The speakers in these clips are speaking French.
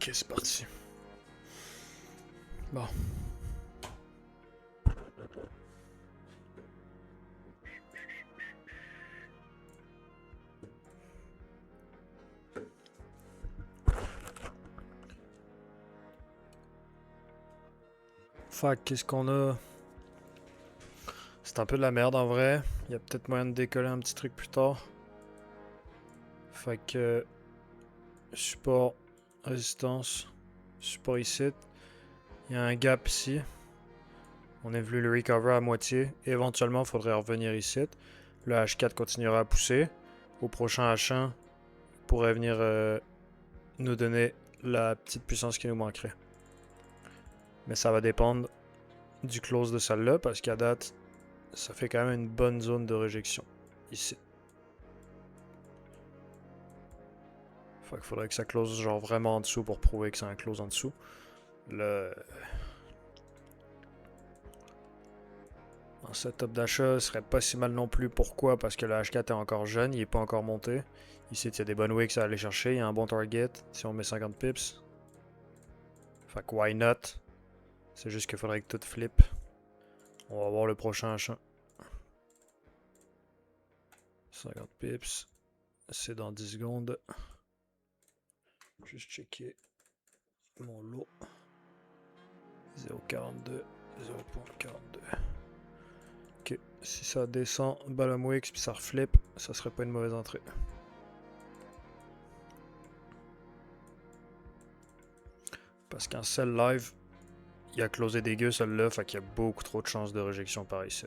Ok, c'est parti. Bon. Fait qu'est-ce qu'on a? C'est un peu de la merde en vrai. Il y a peut-être moyen de décoller un petit truc plus tard. Fait que... Support, résistance, support ici. Il y a un gap ici. On a voulu le recover à moitié. Éventuellement, il faudrait revenir ici. Le H4 continuera à pousser. Au prochain H1, il pourrait venir nous donner la petite puissance qui nous manquerait. Mais ça va dépendre du close de celle-là, parce qu'à date, ça fait quand même une bonne zone de réjection. Ici. Fait qu'il faudrait que ça close genre vraiment en dessous pour prouver que c'est un close en dessous. Le... En setup d'achat, ce serait pas si mal non plus. Pourquoi? Parce que le H4 est encore jeune, il est pas encore monté. Ici, il y a des bonnes wicks à aller chercher, il y a un bon target si on met 50 pips. Fait que why not? C'est juste qu'il faudrait que tout flip. On va voir le prochain H1. 50 pips. C'est dans 10 secondes. Juste checker mon lot. 0.42. 0.42. Ok, si ça descend bottom wicks puis ça reflip, ça serait pas une mauvaise entrée. Parce qu'en sell live, il a closé dégueu celle-là, fait qu'il y a beaucoup trop de chances de réjection par ici.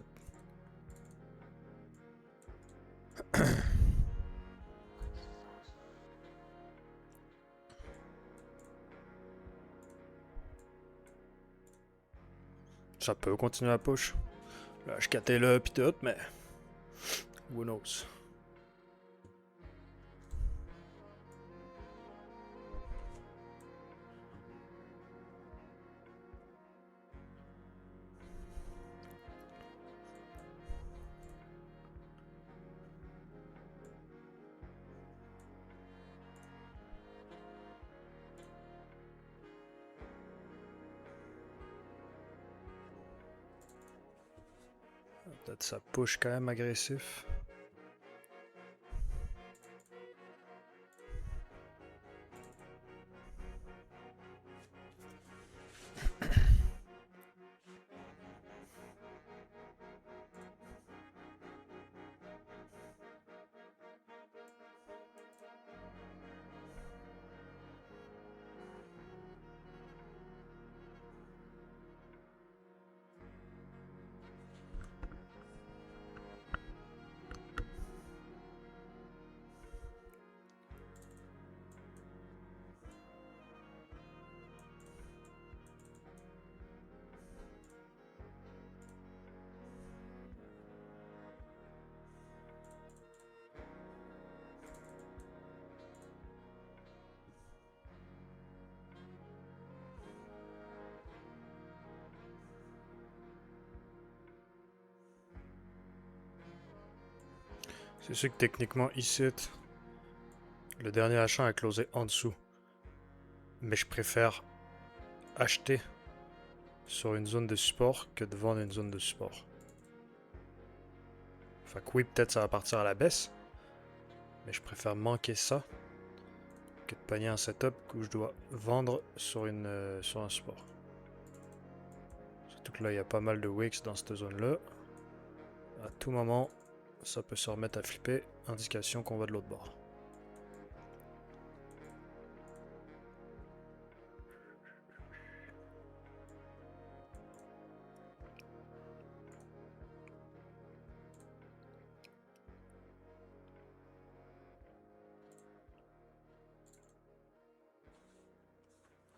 Ça peut continuer à push. Le H4 est là pis tout, mais... Who knows? Peut-être ça push quand même agressif. C'est sûr que techniquement, ici, le dernier achat a closé en dessous. Mais je préfère acheter sur une zone de support que de vendre une zone de support. Fait que oui, peut-être ça va partir à la baisse. Mais je préfère manquer ça que de pogner un setup où je dois vendre sur un support. Surtout que là, il y a pas mal de wicks dans cette zone-là. À tout moment, ça peut se remettre à flipper. Indication qu'on va de l'autre bord.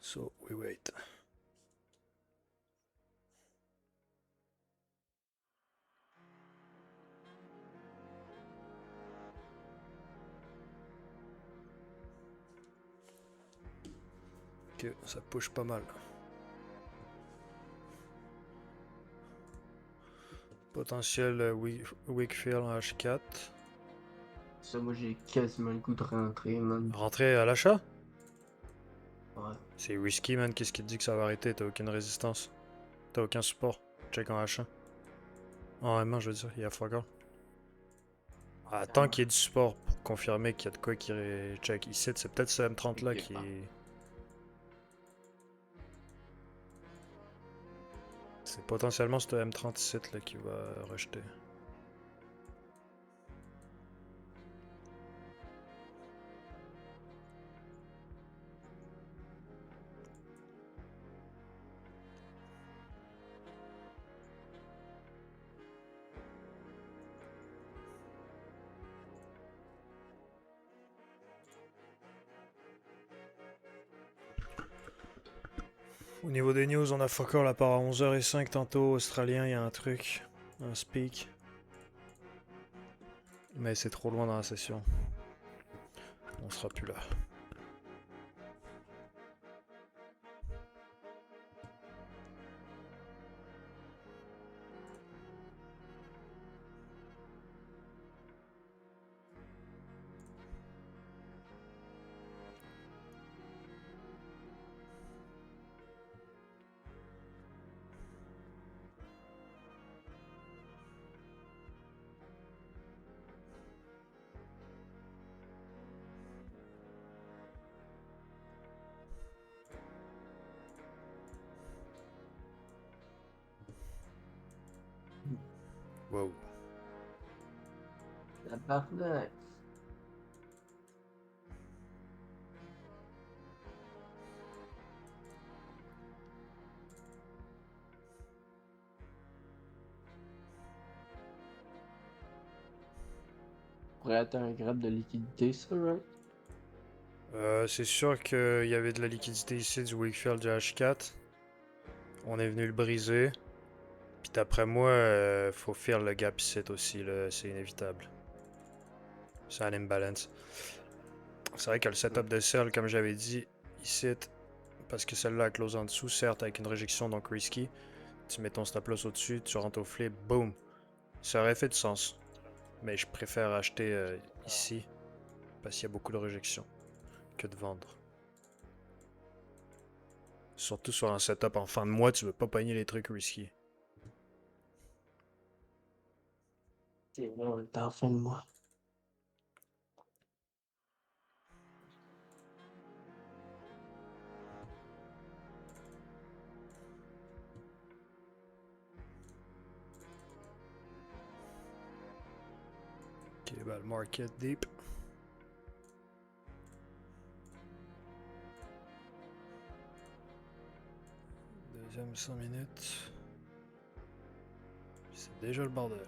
So, we wait. Ok, ça push pas mal. Potentiel Wakefield en H4. Ça, moi, j'ai quasiment le goût de rentrer, man. Rentrer à l'achat? Ouais. C'est risky, man. Qu'est-ce qui te dit que ça va arrêter? T'as aucune résistance. T'as aucun support. Check en H1. En M1, je veux dire, il y a fuck all. Ah, tant qu'il y ait du support pour confirmer qu'il y a de quoi qui check ici, c'est peut-être ce M30 là qui est. C'est potentiellement ce M30 ici là qui va rejeter. Au niveau des news, on a fuck all à part à 11h05 tantôt, australien, il y a un truc, un speak. Mais c'est trop loin dans la session. On sera plus là. Wow. Tabarnak. Pourrait être un grab de liquidité, ça, right? C'est sûr qu'il y avait de la liquidité ici du Wakefield du H4. On est venu le briser. Puis d'après moi, faut faire le gap ici aussi, c'est inévitable. C'est un imbalance. C'est vrai que le setup de cell, comme j'avais dit, ici, parce que celle-là a close en dessous, certes avec une réjection donc risky. Tu mets ton stop loss au-dessus, tu rentres au flip, boom. Ça aurait fait du sens. Mais je préfère acheter ici, parce qu'il y a beaucoup de réjections, que de vendre. Surtout sur un setup en fin de mois, tu veux pas pogner les trucs risky. C'est vrai, on est en fin de mois. Ok, bah le market deep. Deuxième 5 minutes. C'est déjà le bordel.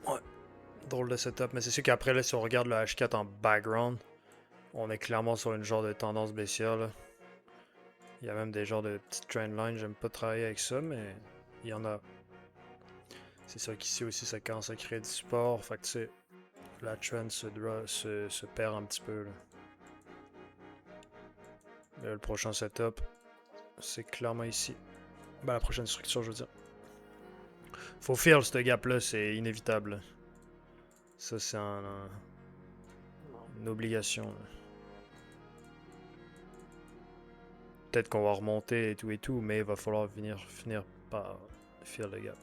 Ouais, drôle de setup, mais c'est sûr qu'après, là, si on regarde le H4 en background, on est clairement sur une genre de tendance baissière, là. Il y a même des genres de petites trendlines, j'aime pas travailler avec ça, mais il y en a. C'est sûr qu'ici aussi, ça commence à créer du support, fait que tu sais, la trend se perd un petit peu, là. Là, le prochain setup, c'est clairement ici. Ben, la prochaine structure, je veux dire. Faut feel ce gap-là, c'est inévitable. Ça, c'est une obligation, là. Peut-être qu'on va remonter et tout, mais il va falloir finir par faire le gap.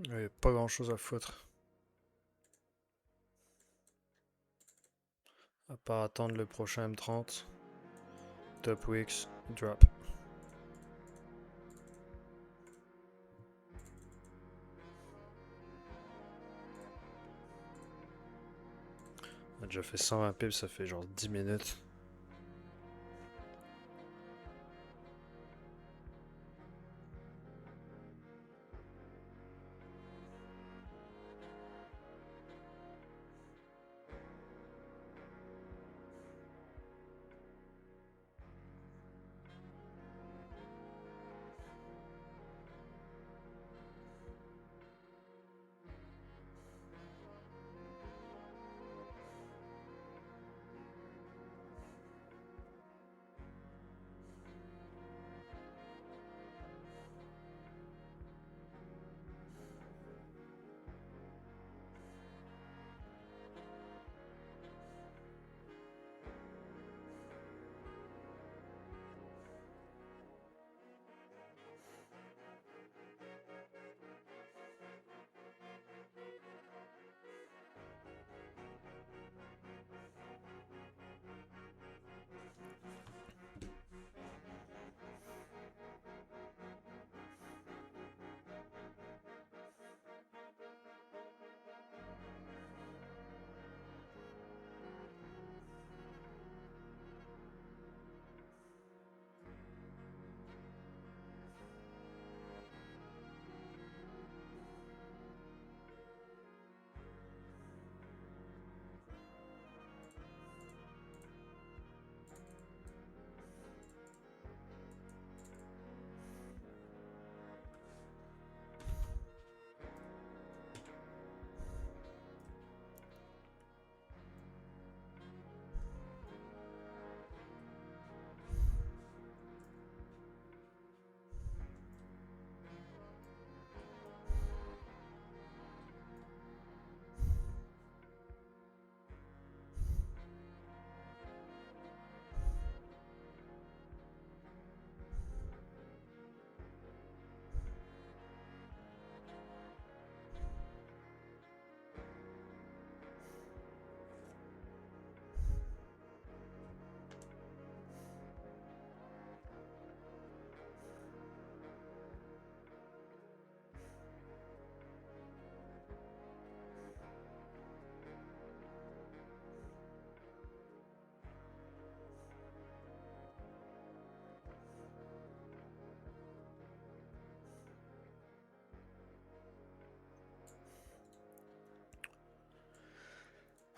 Il n'y a pas grand chose à foutre. À part attendre le prochain M30. Top Wix, drop. On a déjà fait 120 pips, ça fait genre 10 minutes.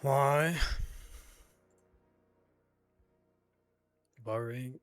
Ouais. Boring.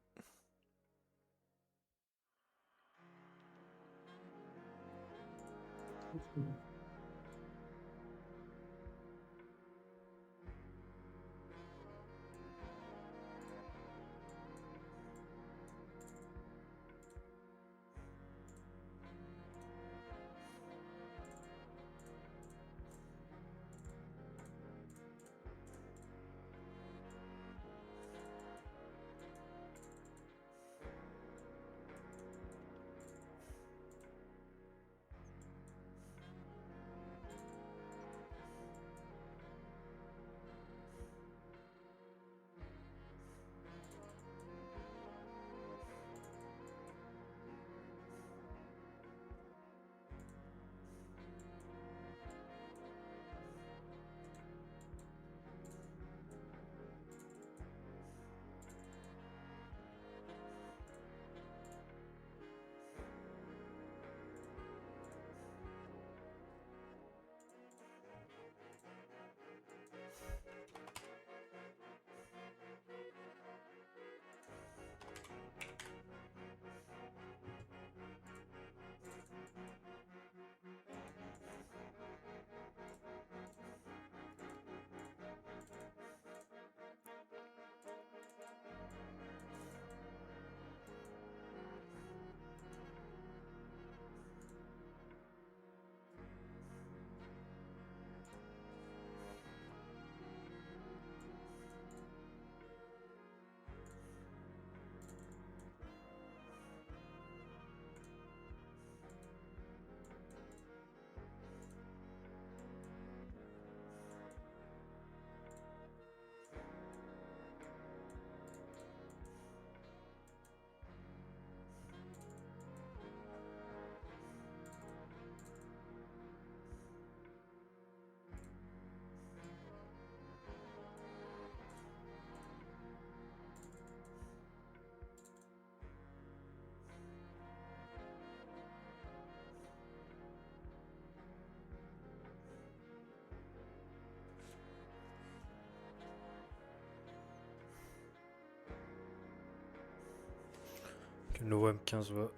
Le nouveau M15 va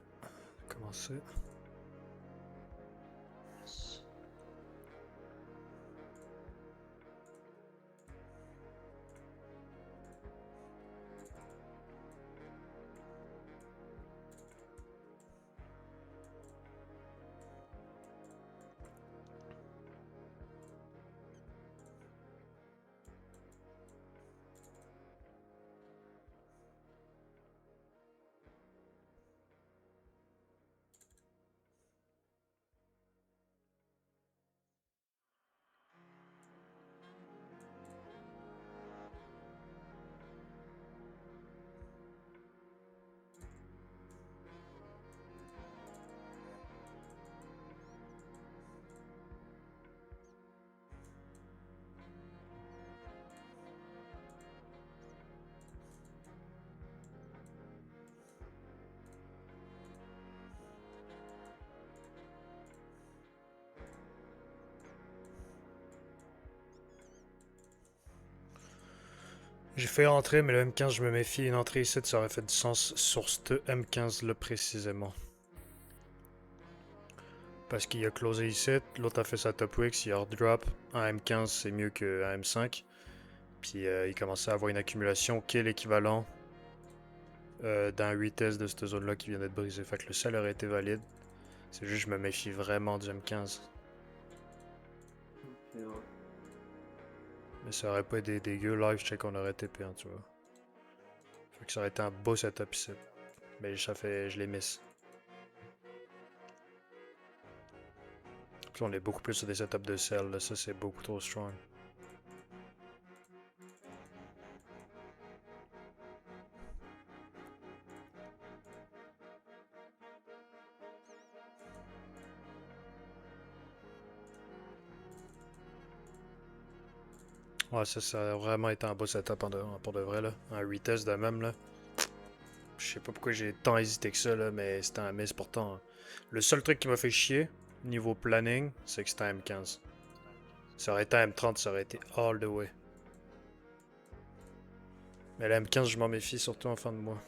commencer. J'ai fait rentrer, mais le M15, je me méfie. Une entrée ici, ça aurait fait du sens sur ce M15 là précisément. Parce qu'il a closé ici, l'autre a fait sa top wix, il a drop. Un M15, c'est mieux qu'un M5. Puis il commençait à avoir une accumulation qui est l'équivalent d'un 8S de cette zone-là qui vient d'être brisée. Fait que le sel aurait été valide. C'est juste que je me méfie vraiment du M15. Ok, ouais. Mais ça aurait pas été dégueu. Live check, on aurait TP, hein, tu vois. Fait que ça aurait été un beau setup ici. Mais ça fait, je l'ai miss. Puis on est beaucoup plus sur des setups de sel, là. Ça c'est beaucoup trop strong. Ouais, ça a vraiment été un beau setup pour de vrai, là. Un retest de même, là. Je sais pas pourquoi j'ai tant hésité que ça, là, mais c'était un miss pourtant. Le seul truc qui m'a fait chier, niveau planning, c'est que c'était un M15. Ça aurait été un M30, ça aurait été all the way. Mais la M15, je m'en méfie, surtout en fin de mois.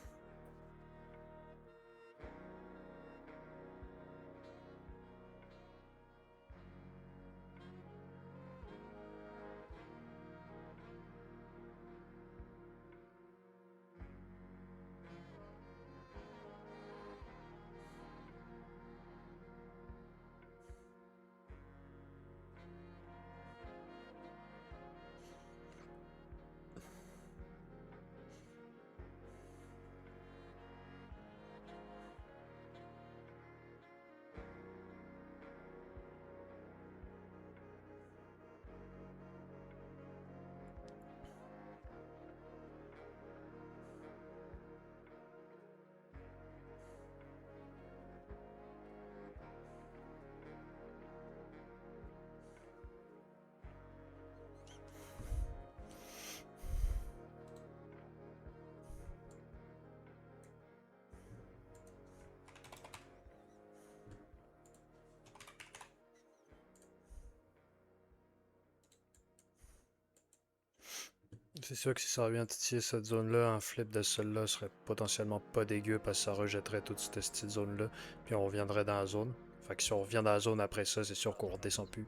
C'est sûr que si ça revient titiller cette zone-là, un flip de celle-là serait potentiellement pas dégueu parce que ça rejetterait toute cette zone-là. Puis on reviendrait dans la zone. Fait que si on revient dans la zone après ça, c'est sûr qu'on redescend plus.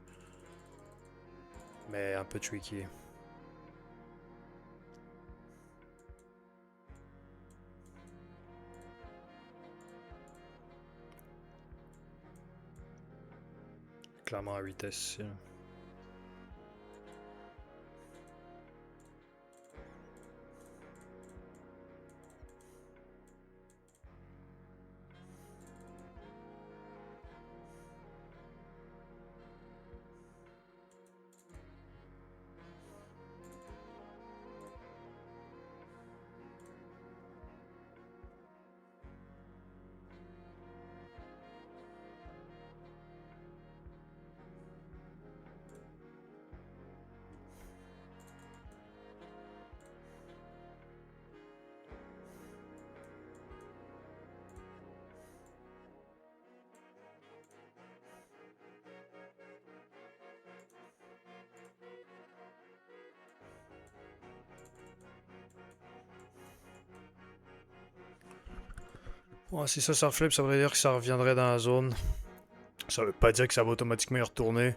Mais un peu tricky. Clairement à 8S ici. Ouais, si ça reflip, ça veut dire que ça reviendrait dans la zone. Ça veut pas dire que ça va automatiquement y retourner,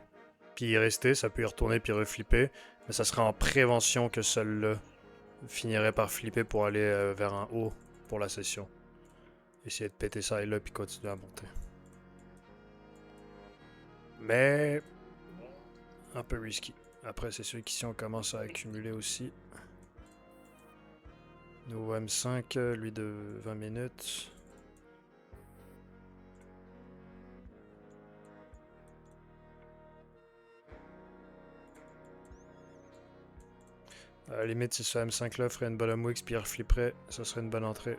puis y rester. Ça peut y retourner puis reflipper. Mais ça serait en prévention que celle-là finirait par flipper pour aller vers un haut pour la session. Essayer de péter ça et là puis continuer à monter. Mais un peu risky. Après, c'est sûr qu'ici on commence à accumuler aussi. Nouveau M5, lui de 20 minutes. À la limite, si ce M5 là ferait une bottom wicks puis il reflipperait, ça serait une bonne entrée.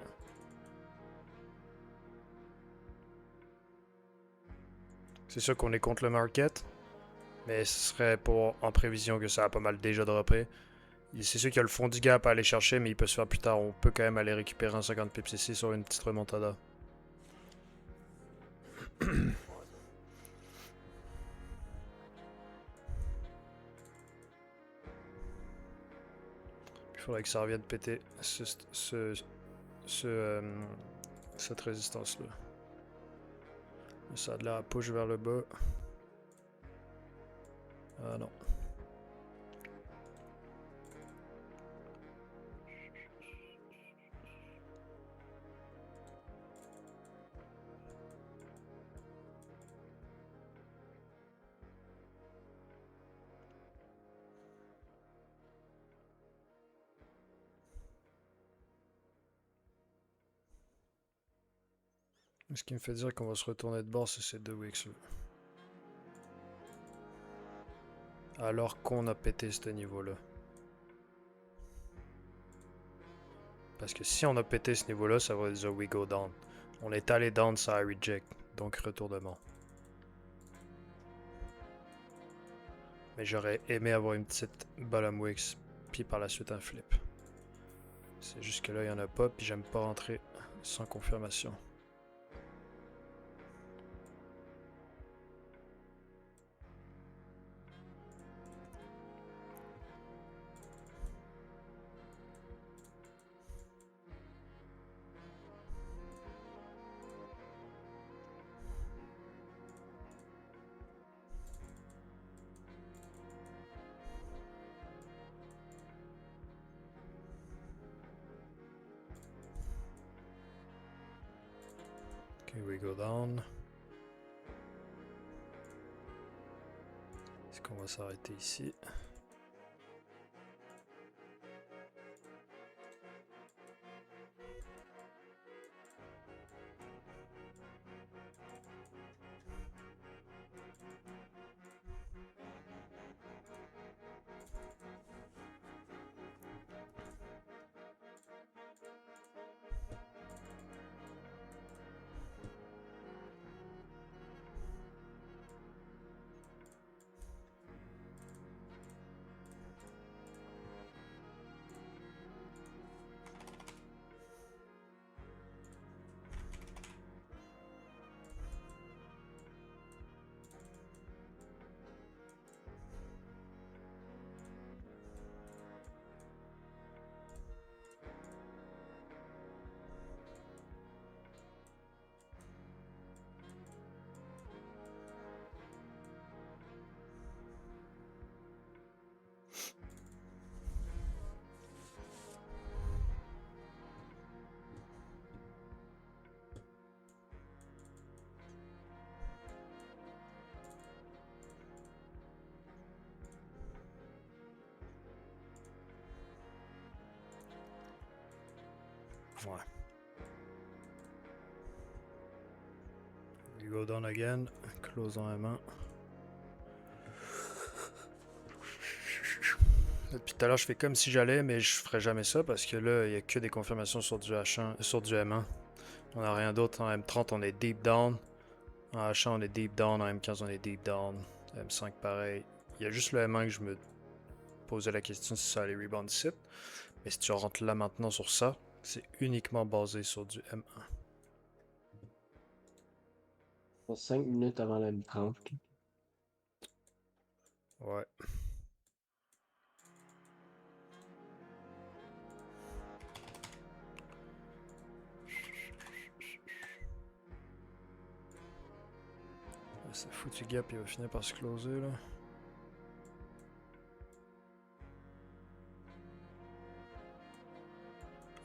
C'est sûr qu'on est contre le market, mais ce serait pour en prévision que ça a pas mal déjà droppé. C'est sûr qu'il y a le fond du gap à aller chercher, mais il peut se faire plus tard. On peut quand même aller récupérer un 50 pips ici sur une petite remontada. Il faudrait que ça revienne péter cette résistance-là. Ça a de l'air à push vers le bas. Ah non. Ce qui me fait dire qu'on va se retourner de bord, c'est ces deux wicks là. Alors qu'on a pété ce niveau-là. Parce que si on a pété ce niveau-là, ça va dire we go down. On est allé down, ça a reject. Donc retournement. Mais j'aurais aimé avoir une petite bottom wicks, puis par la suite un flip. C'est juste que là, il n'y en a pas, puis j'aime pas rentrer sans confirmation. Ok, we go down. Est-ce qu'on va s'arrêter ici? Ouais. We go down again. Close en M1. Depuis tout à l'heure, je fais comme si j'allais, mais je ferais jamais ça parce que là, il n'y a que des confirmations sur du H1, sur du M1. On n'a rien d'autre. En M30, on est deep down. En H1, on est deep down. En M15, on est deep down. M5, pareil. Il y a juste le M1 que je me posais la question si ça allait rebound ici. Mais si tu rentres là maintenant sur ça, c'est uniquement basé sur du M1. 5 minutes avant la M30. Ouais. Ce foutu gap, il va finir par se closer, là.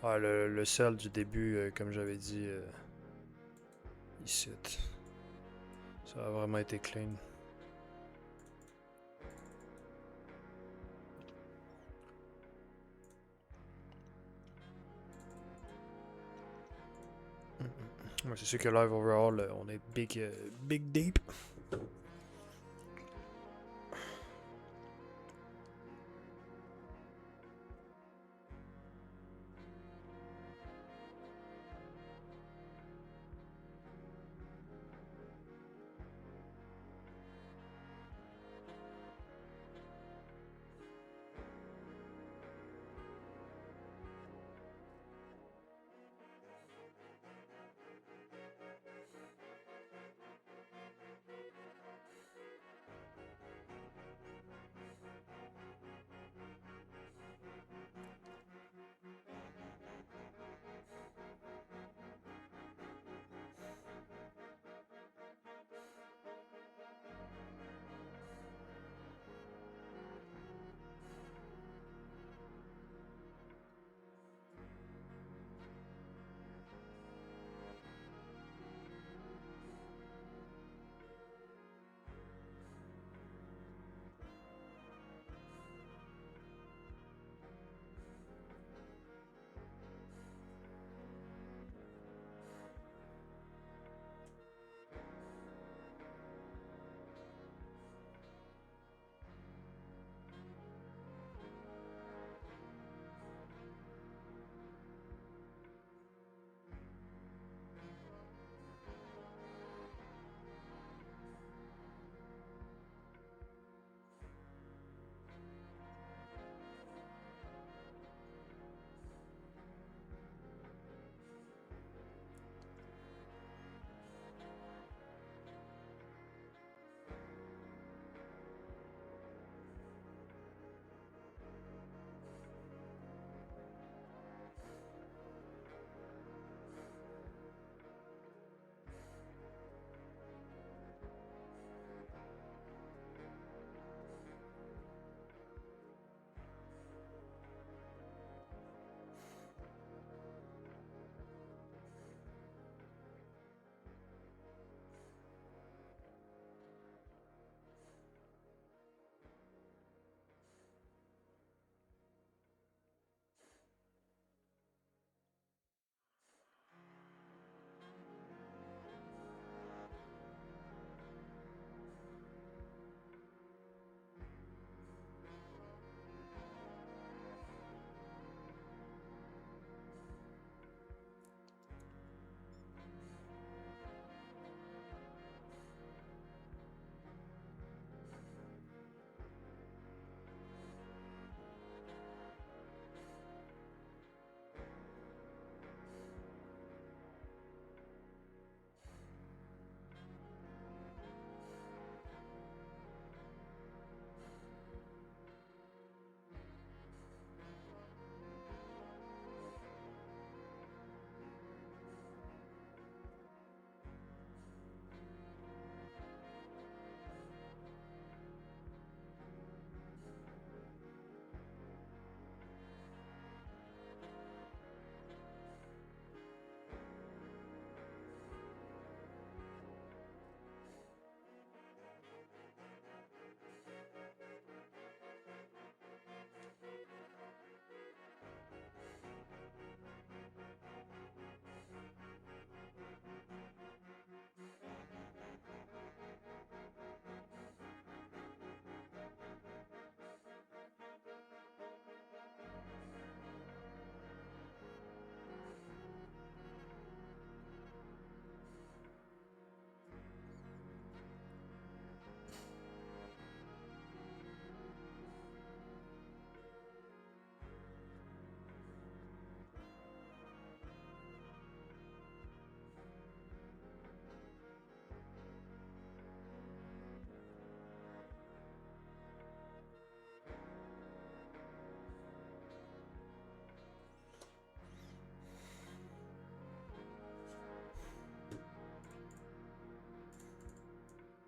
Ah, le sel du début, comme j'avais dit, ici. Ça a vraiment été clean. Ouais, c'est sûr que live overall, on est big deep.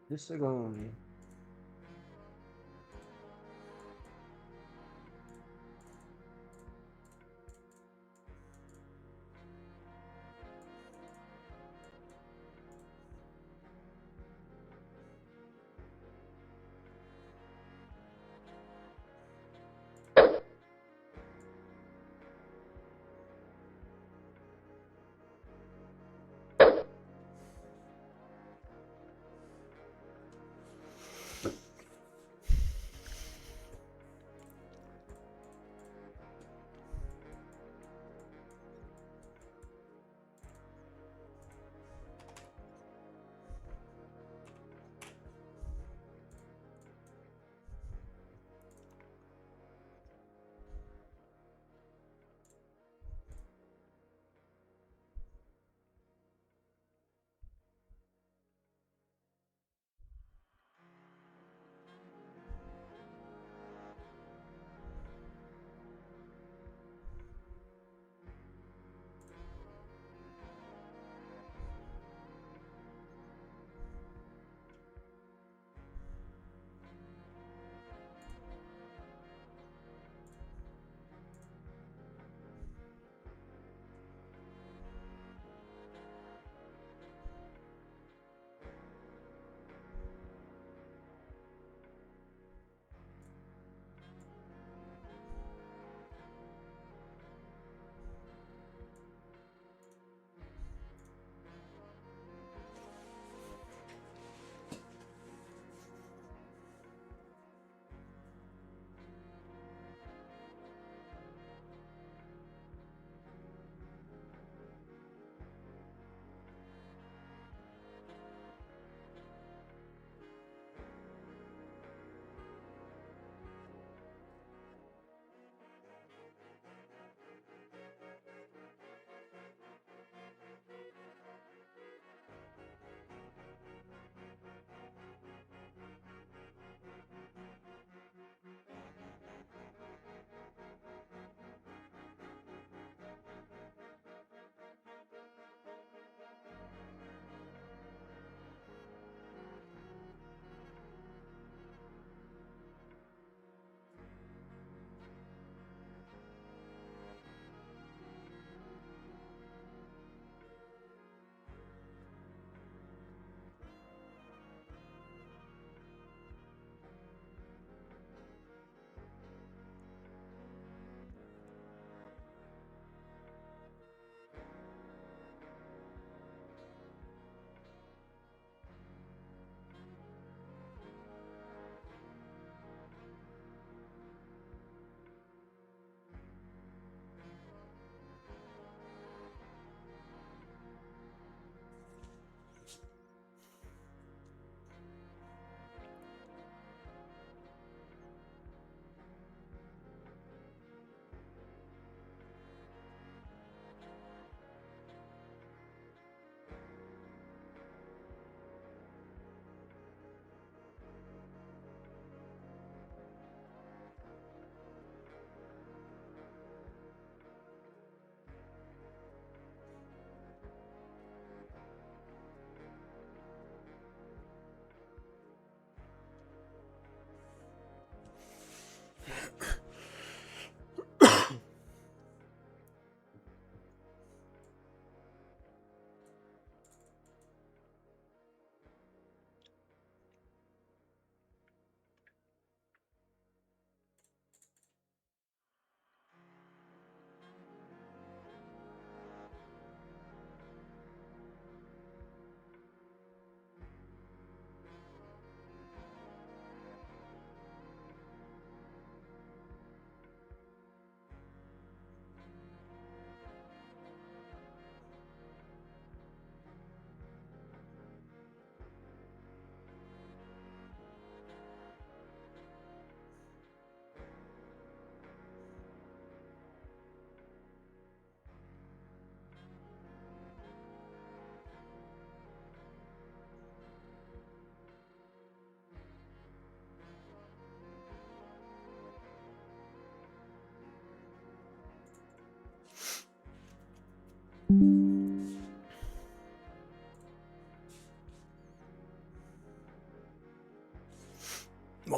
10 secondes.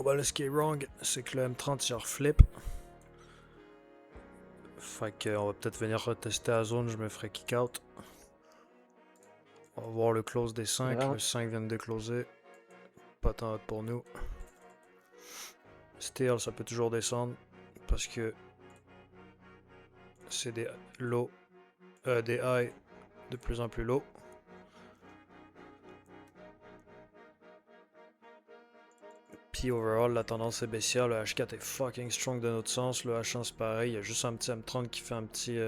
bah là, ce qui est wrong, c'est que le M30 il reflip. Fait qu'on va peut-être venir retester la zone, je me ferai kick out. On va voir le close des 5. Ouais. Le 5 vient de closer. Pas tant hot pour nous. Steel, ça peut toujours descendre. Parce que c'est des low. Des high de plus en plus low. Puis overall, la tendance est baissière. Le H4 est fucking strong de notre sens. Le H1 c'est pareil. Il y a juste un petit M30 qui fait un petit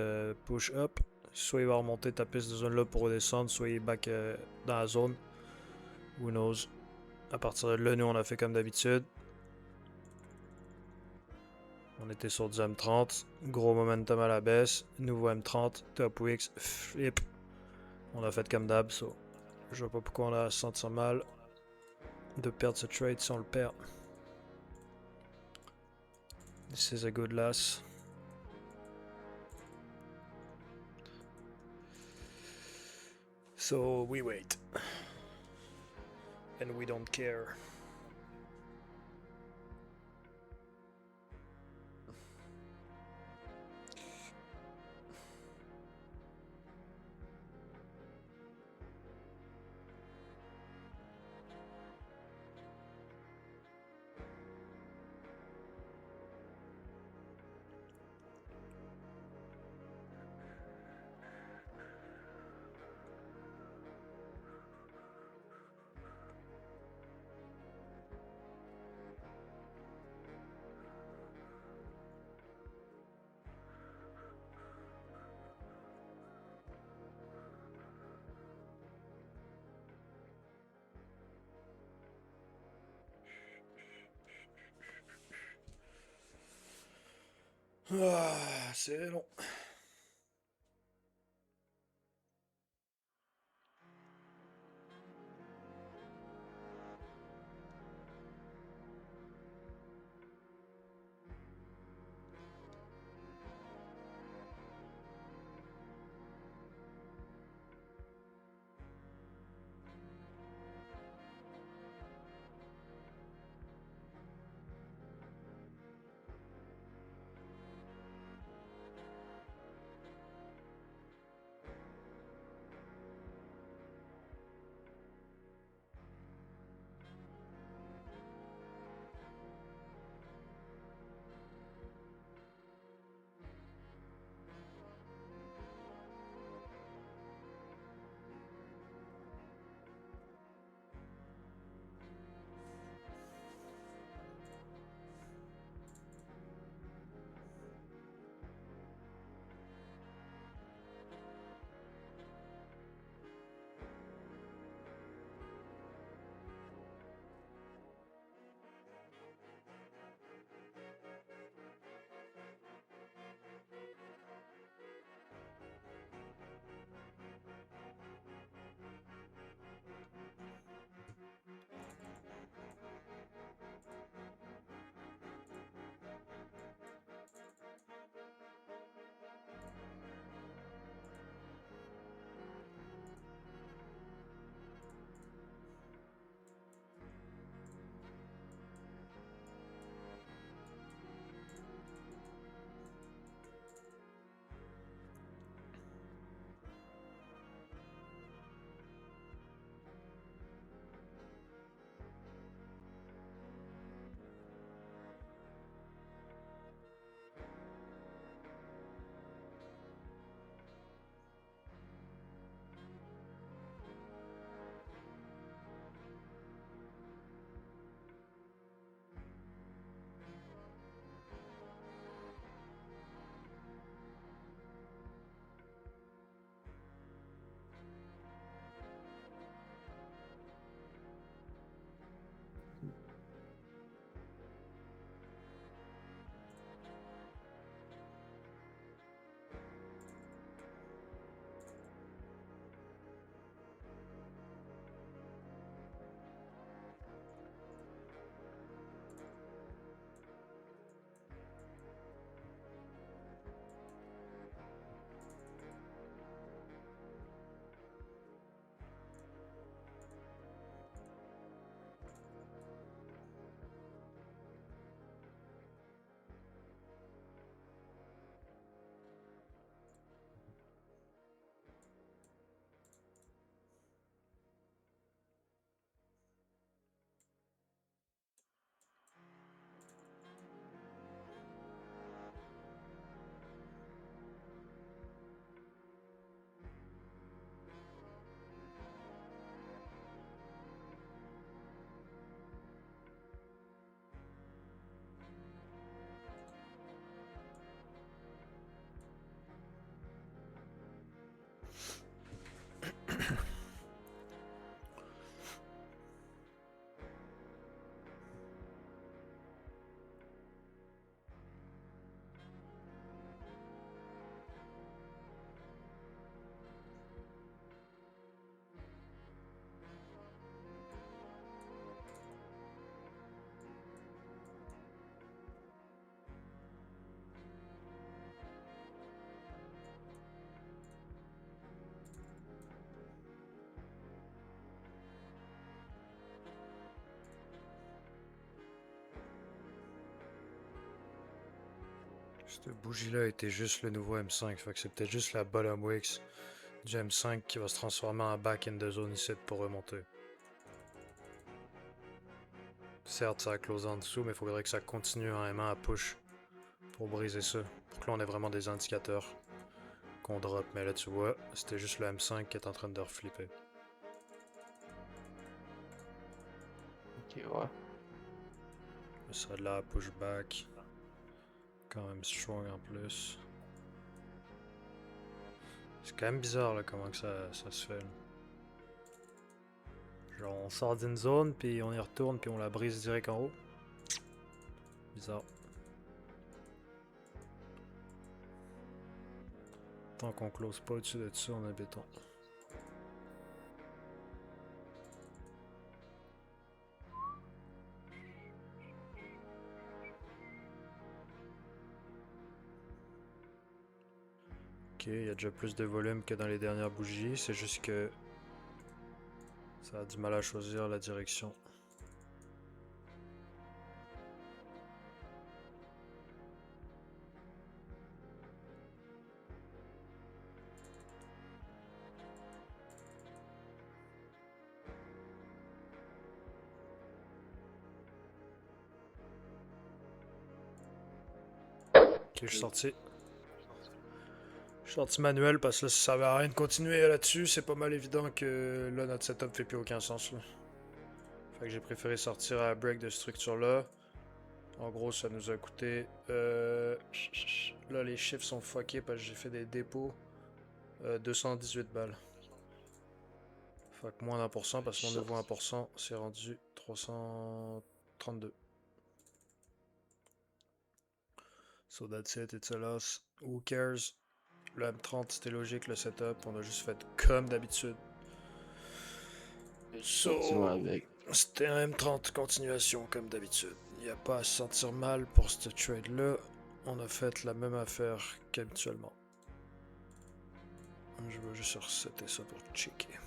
push up. Soit il va remonter, taper cette zone là pour redescendre. Soit il est back dans la zone. Who knows. À partir de là, nous on a fait comme d'habitude. On était sur du M30. Gros momentum à la baisse. Nouveau M30. Top Wix. Flip. On a fait comme d'hab. So. Je vois pas pourquoi on a à se sentir mal de perdre ce trade si on le perd. This is a good loss. So we wait. And we don't care. Ah, c'est long. Cette bougie-là était juste le nouveau M5, fait que c'est peut-être juste la bottom wicks du M5 qui va se transformer en back in the zone ici pour remonter. Certes, ça a closé en dessous, mais il faudrait que ça continue en M1 à push pour briser ça. Pour que là, on ait vraiment des indicateurs qu'on drop. Mais là, tu vois, c'était juste le M5 qui est en train de reflipper. Ok, ouais. Ça a de la pushback. Quand même strong en plus. C'est quand même bizarre là, comment que ça se fait. Là. Genre on sort d'une zone, puis on y retourne, puis on la brise direct en haut. Bizarre. Tant qu'on close pas au-dessus de ça, on a béton. Ok, il y a déjà plus de volume que dans les dernières bougies, c'est juste que ça a du mal à choisir la direction. Ok, je suis sorti. Je suis sorti manuel parce que là, ça servait à rien de continuer là-dessus. C'est pas mal évident que là, notre setup fait plus aucun sens. Là. Fait que j'ai préféré sortir à la break de structure là. En gros, ça nous a coûté. Là, les chiffres sont fuckés parce que j'ai fait des dépôts. 218 balles. Fait que moins d'1% parce que mon nouveau 1% c'est rendu 332. So that's it, it's a loss. Who cares? Le M30 c'était logique le setup, on a juste fait comme d'habitude. Continuons avec. C'était un M30 continuation comme d'habitude. Il n'y a pas à se sentir mal pour ce trade là. On a fait la même affaire qu'habituellement. Je vais juste resetter ça pour checker.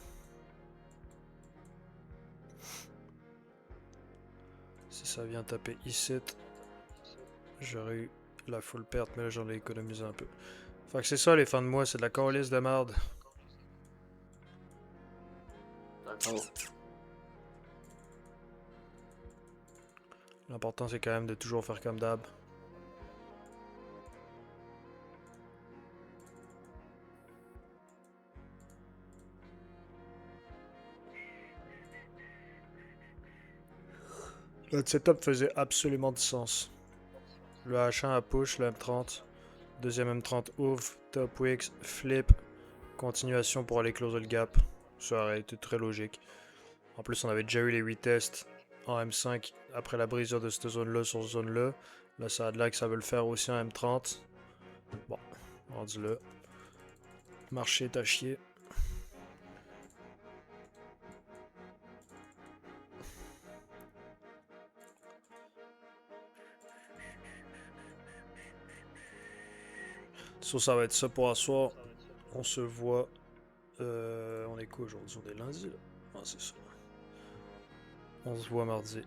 Si ça vient taper ici, j'aurais eu la full perte, mais là j'en ai économisé un peu. Fait que c'est ça les fins de mois, c'est de la calice de merde. D'accord. L'important c'est quand même de toujours faire comme d'hab. Notre setup faisait absolument du sens. Le H1 à push, le M30. Deuxième M30 ouvre, top wicks, flip. Continuation pour aller closer le gap. Ça aurait été très logique. En plus, on avait déjà eu les retests en M5 après la brisure de cette zone-là sur cette zone-là. Là, ça a de l'air que ça veut le faire aussi en M30. Bon, rendu là. Marché est à chier. Ça va être ça pour asseoir. On se voit. On est quoi aujourd'hui? On est lundi là? Ah, c'est ça. On se voit mardi.